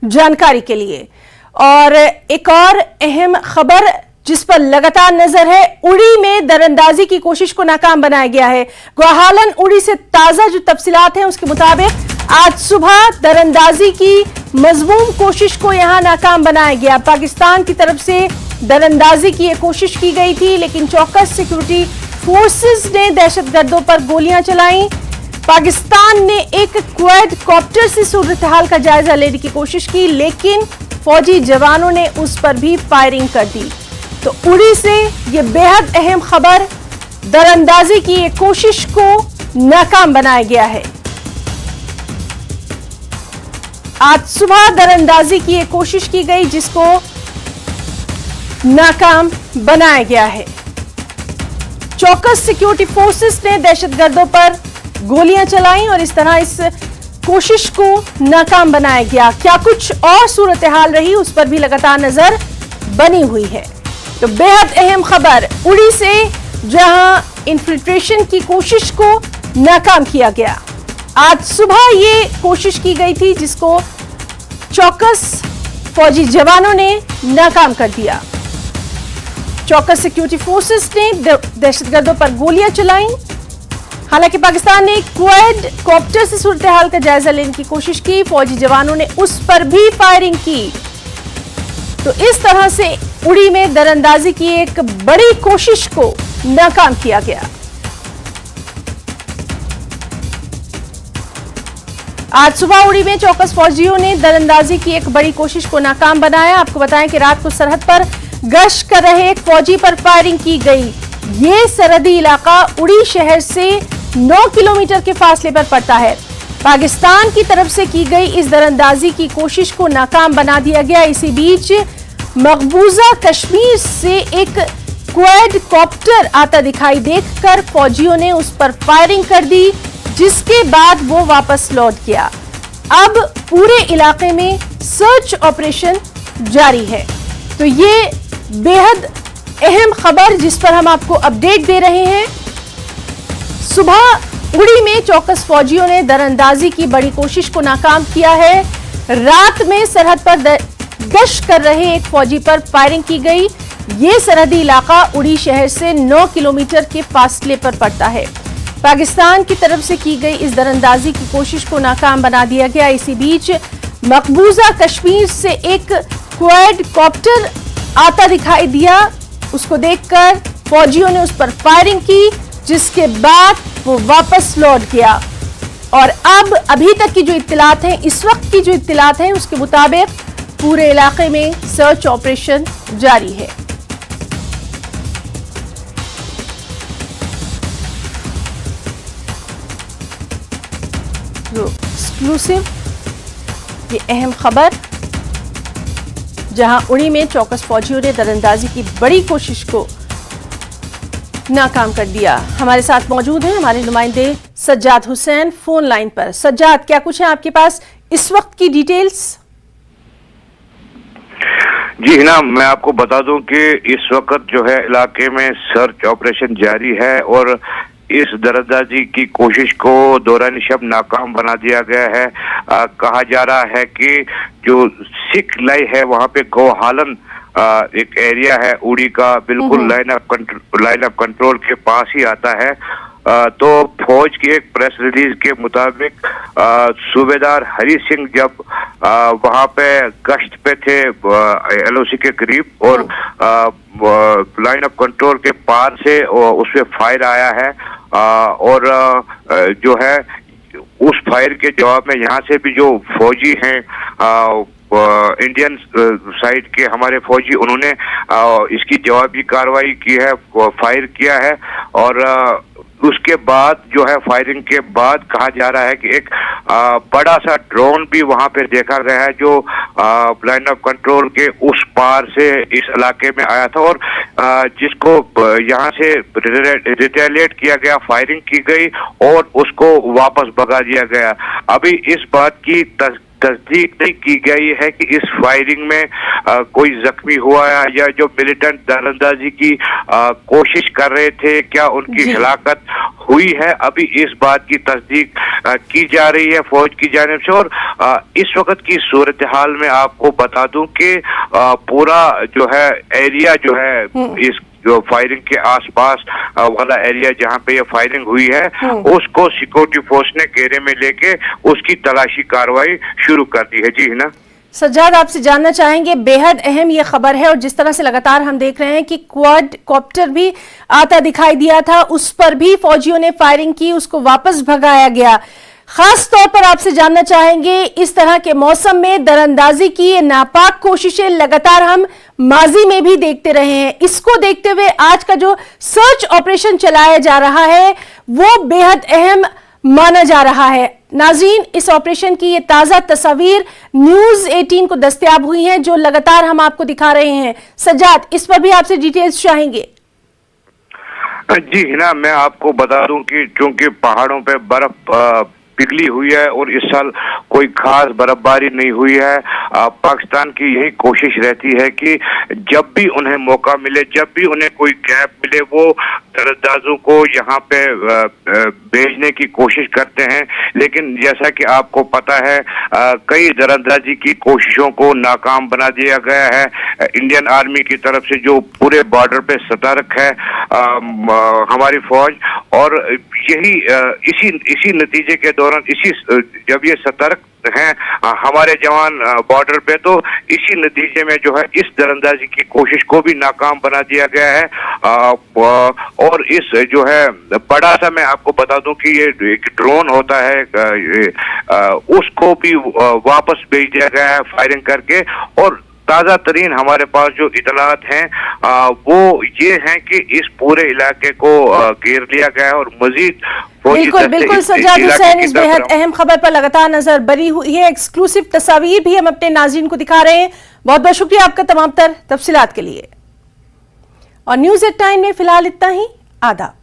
जानकारी के लिए। और एक और अहम खबर जिस पर लगातार नजर है, उड़ी में दरअंदाजी की कोशिश को नाकाम बनाया गया है। ग्वाहालन उड़ी से ताजा जो तफसीलात हैं उसके मुताबिक आज सुबह दरअंदाजी की मजमूम कोशिश को यहां नाकाम बनाया गया। पाकिस्तान की तरफ से दरअंदाजी की कोशिश की गई थी, लेकिन चौकस सिक्योरिटी फोर्सेस ने दहशतगर्दों पर गोलियां चलाई। पाकिस्तान ने एक क्वाड कॉप्टर से सूरत हाल का जायजा लेने की कोशिश की, लेकिन फौजी जवानों ने उस पर भी फायरिंग कर दी। तो उड़ी से ये बेहद अहम खबर, दरअंदाजी की एक कोशिश को नाकाम बनाया गया है। आज सुबह दरअंदाजी की एक कोशिश की गई जिसको नाकाम बनाया गया है। चौकस सिक्योरिटी फोर्सेस ने दहशतगर्दों पर गोलियां चलाई और इस तरह इस कोशिश को नाकाम बनाया गया। क्या कुछ और सूरत हाल रही उस पर भी लगातार नजर बनी हुई है। तो बेहद अहम खबर उड़ी से, जहां इन्फिल्ट्रेशन की कोशिश को नाकाम किया गया। आज सुबह ये कोशिश की गई थी जिसको चौकस फौजी जवानों ने नाकाम कर दिया। चौकस सिक्योरिटी फोर्सेस ने दहशतगर्दों पर गोलियां चलाई। हालांकि पाकिस्तान ने क्वाड कॉप्टर से सूरत हाल का जायजा लेने की कोशिश की, फौजी जवानों ने उस पर भी फायरिंग की। तो इस तरह से उड़ी में दरअंदाजी की एक बड़ी कोशिश को नाकाम किया गया। आज सुबह उड़ी में चौकस फौजियों ने दरअंदाजी की एक बड़ी कोशिश को नाकाम बनाया। आपको बताएं कि रात को सरहद पर गश्त कर रहे एक फौजी पर फायरिंग की गई। ये सरहदी इलाका उड़ी शहर से 9 किलोमीटर के फासले पर पड़ता है। पाकिस्तान की तरफ से की गई इस दरअंदाजी की कोशिश को नाकाम बना दिया गया। इसी बीच मकबूजा कश्मीर से एक क्वाड कॉप्टर आता दिखाई देखकर फौजियों ने उस पर फायरिंग कर दी, जिसके बाद वो वापस लौट गया। अब पूरे इलाके में सर्च ऑपरेशन जारी है। तो ये बेहद अहम खबर जिस पर हम आपको अपडेट दे रहे हैं। सुबह उड़ी में चौकस फौजियों ने दरअंदाजी की बड़ी कोशिश को नाकाम किया है। रात में सरहद पर गश्त कर रहे एक फौजी पर फायरिंग की गई। ये सरहदी इलाका उड़ी शहर से 9 किलोमीटर के फासले पर पड़ता है। पाकिस्तान की तरफ से की गई इस दरअंदाजी की कोशिश को नाकाम बना दिया गया। इसी बीच मकबूजा कश्मीर से एक क्वाड कॉप्टर आता दिखाई दिया। उसको देखकर फौजियों ने उस पर फायरिंग की, जिसके बाद वो वापस लौट गया। और अब अभी तक की जो इत्तलात हैं, इस वक्त की जो इत्तलात हैं, उसके मुताबिक पूरे इलाके में सर्च ऑपरेशन जारी है। एक्सक्लूसिव ये अहम खबर, जहां उड़ी में चौकस फौजियों ने दरअंदाजी की बड़ी कोशिश को नाकाम कर दिया। हमारे साथ मौजूद हैं हमारे नुमाइंदे सज्जाद हुसैन फोन लाइन पर। सज्जाद, क्या कुछ है आपके पास इस वक्त की डिटेल्स? जी हिना, मैं आपको बता दूं कि इस वक्त जो है इलाके में सर्च ऑपरेशन जारी है और इस दरअंदाजी की कोशिश को दौरान शब नाकाम बना दिया गया है। कहा जा रहा है कि जो सिख लाई है वहां पे ग्वाहालन एक एरिया है उड़ी का, बिल्कुल लाइन ऑफ कंट्रोल के पास ही आता है। तो फौज की एक प्रेस रिलीज के मुताबिक सूबेदार हरी सिंह जब वहां पे गश्त पे थे LOC के करीब, और लाइन ऑफ कंट्रोल के पार से उसमें फायर आया है। और जो है उस फायर के जवाब में यहाँ से भी जो फौजी हैं इंडियन साइड के हमारे फौजी, उन्होंने इसकी जवाबी कार्रवाई की है, फायर किया है। और उसके बाद जो है फायरिंग के बाद कहा जा रहा है कि एक बड़ा सा ड्रोन भी वहां पे देखा गया है जो लाइन ऑफ कंट्रोल के उस पार से इस इलाके में आया था, और जिसको यहाँ से रिटेलिएट किया गया, फायरिंग की गई और उसको वापस भगा दिया गया। अभी इस बात की तस्दीक नहीं की गई है कि इस फायरिंग में कोई जख्मी हुआ है या जो मिलिटेंट दरअंदाजी की कोशिश कर रहे थे क्या उनकी हिलाकत हुई है। अभी इस बात की तस्दीक की जा रही है फौज की जानिब से। और इस वक्त की सूरत हाल में आपको बता दूं कि पूरा जो है एरिया जो है इस जो फायरिंग के आसपास वाला एरिया जहां पे ये फायरिंग हुई है उसको सिक्योरिटी फोर्स ने घेरे में लेके उसकी तलाशी कार्रवाई शुरू कर दी है। जी हिना। सज्जाद, आपसे जानना चाहेंगे, बेहद अहम ये खबर है और जिस तरह से लगातार हम देख रहे हैं कि क्वाड कॉप्टर भी आता दिखाई दिया था, उस पर भी फौजियों ने फायरिंग की, उसको वापस भगाया गया। खास तौर पर आपसे जानना चाहेंगे, इस तरह के मौसम में दरअंदाजी की ये नापाक कोशिशें लगातार हम माजी में भी देखते रहे हैं। इसको देखते हुए आज का जो सर्च ऑपरेशन चलाया जा रहा है वो बेहद अहम माना जा रहा है। नाज़रीन, इस ऑपरेशन की ये ताजा तस्वीर न्यूज 18 को दस्तयाब हुई हैं जो लगातार हम आपको दिखा रहे हैं। सज्जाद, इस पर भी आपसे डिटेल्स चाहेंगे। जी हिना, मैं आपको बता दूं कि चूंकि पहाड़ों पे बर्फ पिघली हुई है और इस साल कोई खास बर्फबारी नहीं हुई है। पाकिस्तान की यही कोशिश रहती है कि जब भी उन्हें मौका मिले, जब भी उन्हें कोई गैप मिले, वो दरअंदाजों को यहाँ पे भेजने की कोशिश करते हैं। लेकिन जैसा कि आपको पता है कई दरअंदाजी की कोशिशों को नाकाम बना दिया गया है इंडियन आर्मी की तरफ से, जो पूरे बॉर्डर पे सतर्क है हमारी फौज। और यही इसी नतीजे के दौरान जब ये सतर्क हैं हमारे जवान बॉर्डर पे, तो इसी नतीजे में जो है इस दरअंदाजी की कोशिश को भी नाकाम बना दिया गया है। और इस जो है बड़ा सा मैं आपको बता दूं कि ये एक ड्रोन होता है, उसको भी वापस भेज दिया गया है फायरिंग करके। और ताज़ा तरीन हमारे पास जो इतलात हैं वो ये हैं कि इस पूरे इलाके को घेर लिया गया है और मजीद बिल्कुल सज्जाद हुसैन, इस बेहद अहम खबर पर लगातार नजर बनी हुई है। एक्सक्लूसिव तस्वीर भी हम अपने नाज़रीन को दिखा रहे हैं। बहुत बहुत शुक्रिया आपका तमाम तर तफसीलात के लिए। और न्यूज़ 18 में फिलहाल इतना ही। आदाब।